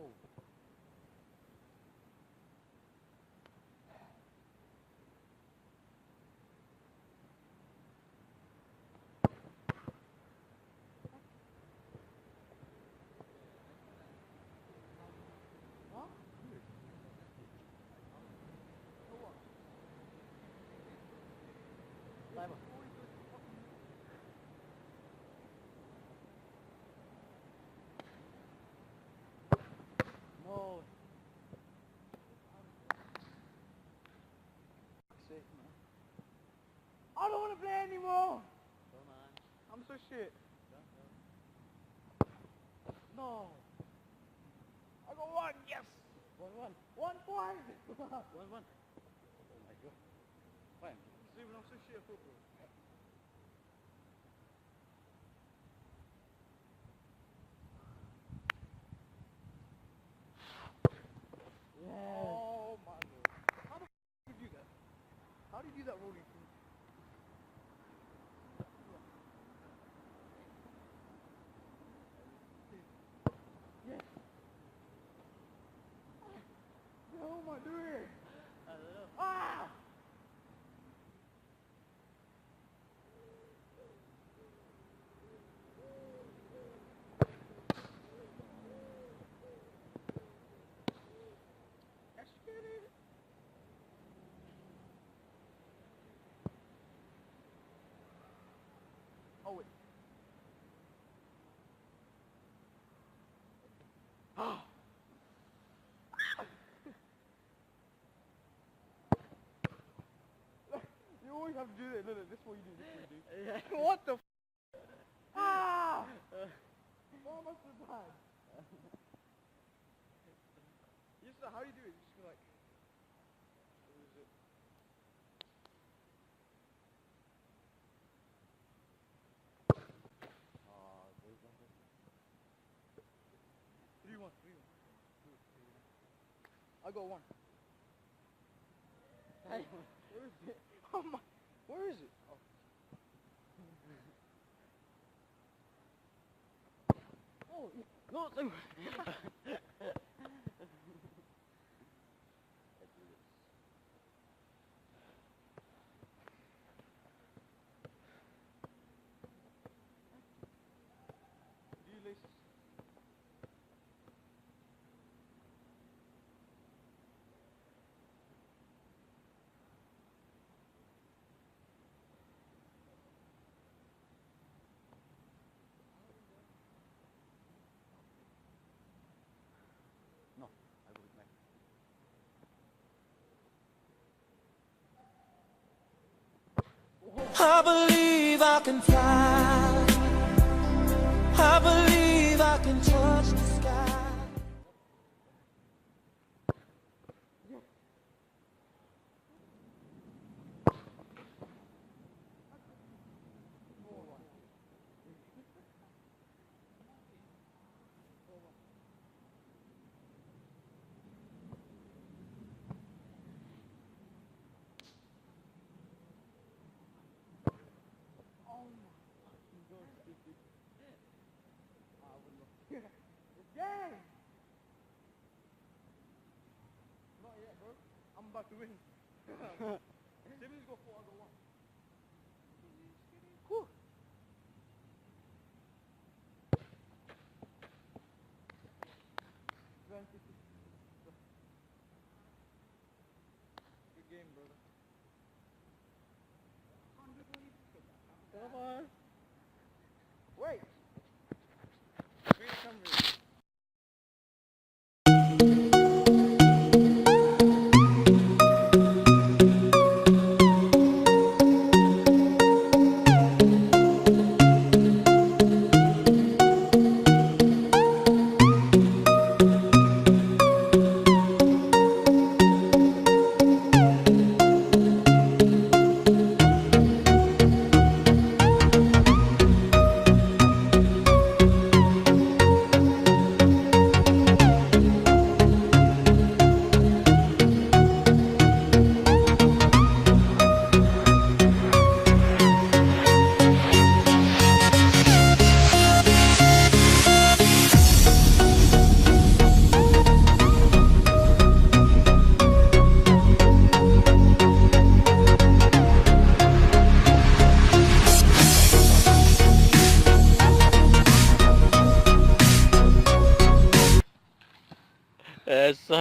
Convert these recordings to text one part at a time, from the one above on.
No. I don't want to play anymore. Come on. I'm so shit. No. I got one. Yes. 1-1. 1 point. 1-1. Oh my god. Fine. Steven, I'm so shit at football. Yes. Oh my lord. How the f*** do you do that? How do you do that rolling thing? Yes. What am I doing? I don't know. Ah! Let's get it. Oh wait. Ah! You always have to do that. No, this is what you do. This is what you do. Yeah. What the f***? Ah! Why am I so bad? How do you do it? You just go like... What is it? Oh, there's nothing. 3-1. I got one. Hey, where is it? Oh my, where is it? Oh, No, no. do you laces? No, I will make. I believe I can fly. I believe I can touch the sky. It's game! Not yet, bro. I'm about to win. Simmons got 4, I got 1. Whew. Good game, brother. Come on. Wait! Bring the camera in.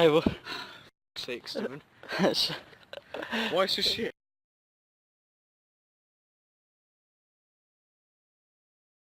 No, well, Sake, Stephen. Why so shit?